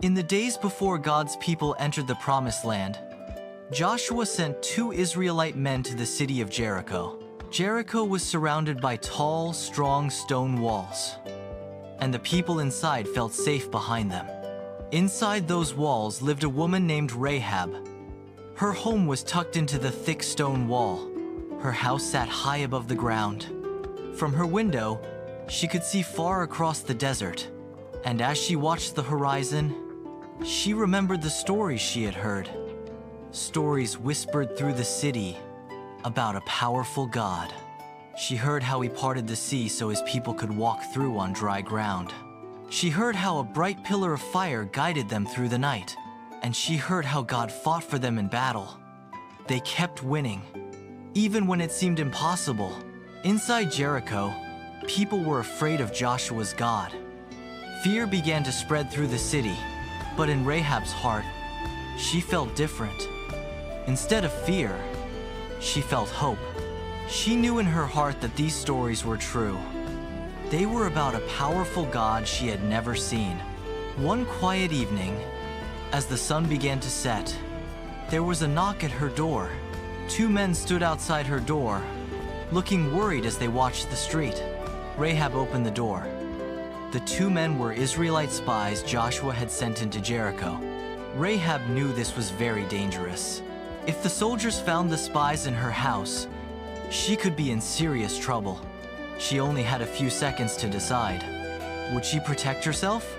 In the days before God's people entered the Promised Land, Joshua sent 2 Israelite men to the city of Jericho. Jericho was surrounded by tall, strong stone walls, and the people inside felt safe behind them. Inside those walls lived a woman named Rahab. Her home was tucked into the thick stone wall. Her house sat high above the ground. From her window, she could see far across the desert, and as she watched the horizon, she remembered the stories she had heard. Stories whispered through the city about a powerful God. She heard how he parted the sea so his people could walk through on dry ground. She heard how a bright pillar of fire guided them through the night, and she heard how God fought for them in battle. They kept winning, even when it seemed impossible. Inside Jericho, people were afraid of Joshua's God. Fear began to spread through the city, but in Rahab's heart, she felt different. Instead of fear, she felt hope. She knew in her heart that these stories were true. They were about a powerful God she had never seen. One quiet evening, as the sun began to set, there was a knock at her door. 2 men stood outside her door, looking worried as they watched the street. Rahab opened the door. The 2 men were Israelite spies Joshua had sent into Jericho. Rahab knew this was very dangerous. If the soldiers found the spies in her house, she could be in serious trouble. She only had a few seconds to decide. Would she protect herself?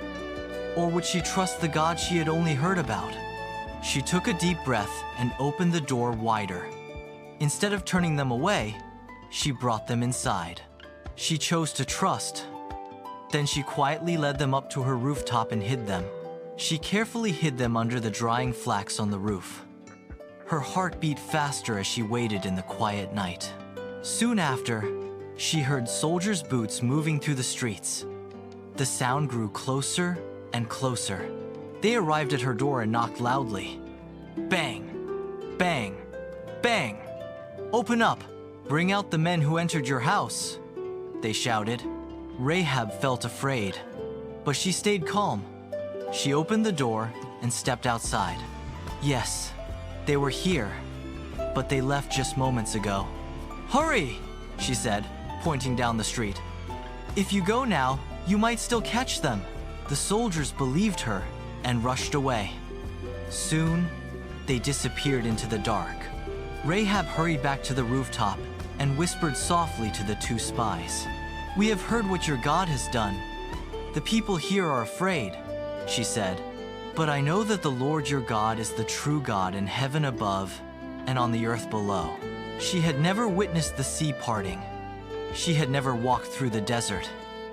Or would she trust the God she had only heard about? She took a deep breath and opened the door wider. Instead of turning them away, she brought them inside. She chose to trust. Then she quietly led them up to her rooftop and hid them. She carefully hid them under the drying flax on the roof. Her heart beat faster as she waited in the quiet night. Soon after, she heard soldiers' boots moving through the streets. The sound grew closer and closer. They arrived at her door and knocked loudly. Bang! Bang! Bang! Open up! Bring out the men who entered your house! They shouted. Rahab felt afraid, but she stayed calm. She opened the door and stepped outside. Yes, they were here, but they left just moments ago. Hurry, she said, pointing down the street. If you go now, you might still catch them. The soldiers believed her and rushed away. Soon, they disappeared into the dark. Rahab hurried back to the rooftop and whispered softly to the 2 spies. We have heard what your God has done. The people here are afraid, she said. But I know that the Lord your God is the true God in heaven above and on the earth below. She had never witnessed the sea parting. She had never walked through the desert.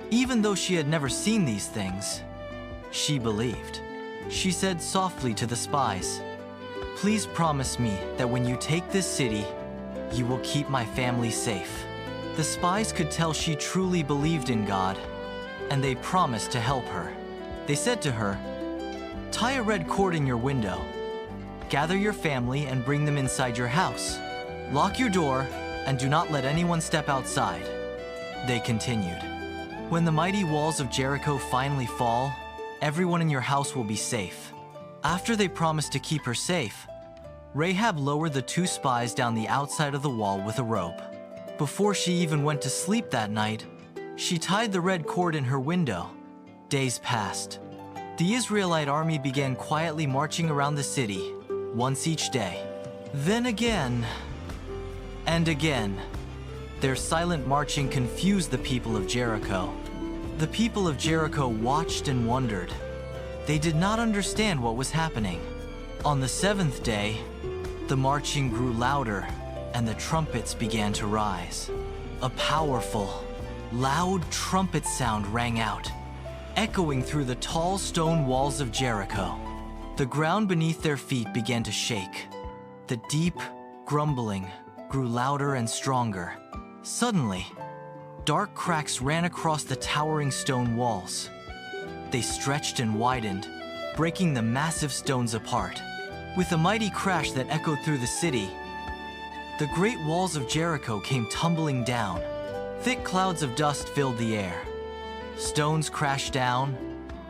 Even though she had never seen these things, she believed. She said softly to the spies, "Please promise me that when you take this city, you will keep my family safe." The spies could tell she truly believed in God, and they promised to help her. They said to her, "Tie a red cord in your window. Gather your family and bring them inside your house. Lock your door and do not let anyone step outside." They continued, "When the mighty walls of Jericho finally fall, everyone in your house will be safe." After they promised to keep her safe, Rahab lowered the 2 spies down the outside of the wall with a rope. Before she even went to sleep that night, she tied the red cord in her window. Days passed. The Israelite army began quietly marching around the city, once each day. Then again, and again. Their silent marching confused the people of Jericho. The people of Jericho watched and wondered. They did not understand what was happening. On the 7th day, the marching grew louder and the trumpets began to rise. A powerful, loud trumpet sound rang out, echoing through the tall stone walls of Jericho. The ground beneath their feet began to shake. The deep grumbling grew louder and stronger. Suddenly, dark cracks ran across the towering stone walls. They stretched and widened, breaking the massive stones apart. With a mighty crash that echoed through the city, the great walls of Jericho came tumbling down. Thick clouds of dust filled the air. Stones crashed down,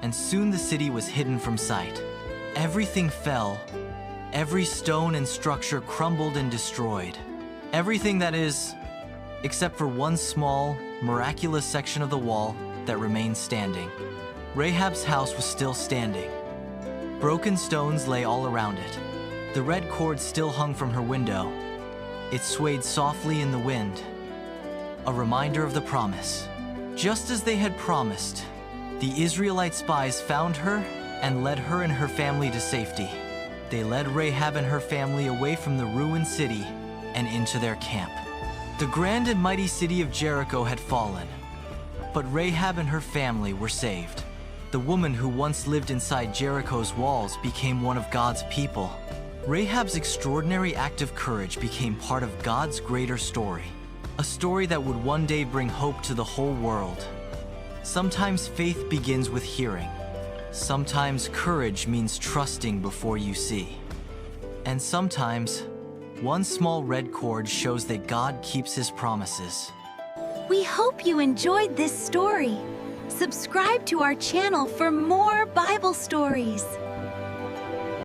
and soon the city was hidden from sight. Everything fell. Every stone and structure crumbled and destroyed. Everything, that is, except for one small, miraculous section of the wall that remained standing. Rahab's house was still standing. Broken stones lay all around it. The red cord still hung from her window. It swayed softly in the wind, a reminder of the promise. Just as they had promised, the Israelite spies found her and led her and her family to safety. They led Rahab and her family away from the ruined city and into their camp. The grand and mighty city of Jericho had fallen, but Rahab and her family were saved. The woman who once lived inside Jericho's walls became one of God's people. Rahab's extraordinary act of courage became part of God's greater story, a story that would one day bring hope to the whole world. Sometimes faith begins with hearing. Sometimes courage means trusting before you see. And sometimes, one small red cord shows that God keeps his promises. We hope you enjoyed this story. Subscribe to our channel for more Bible stories.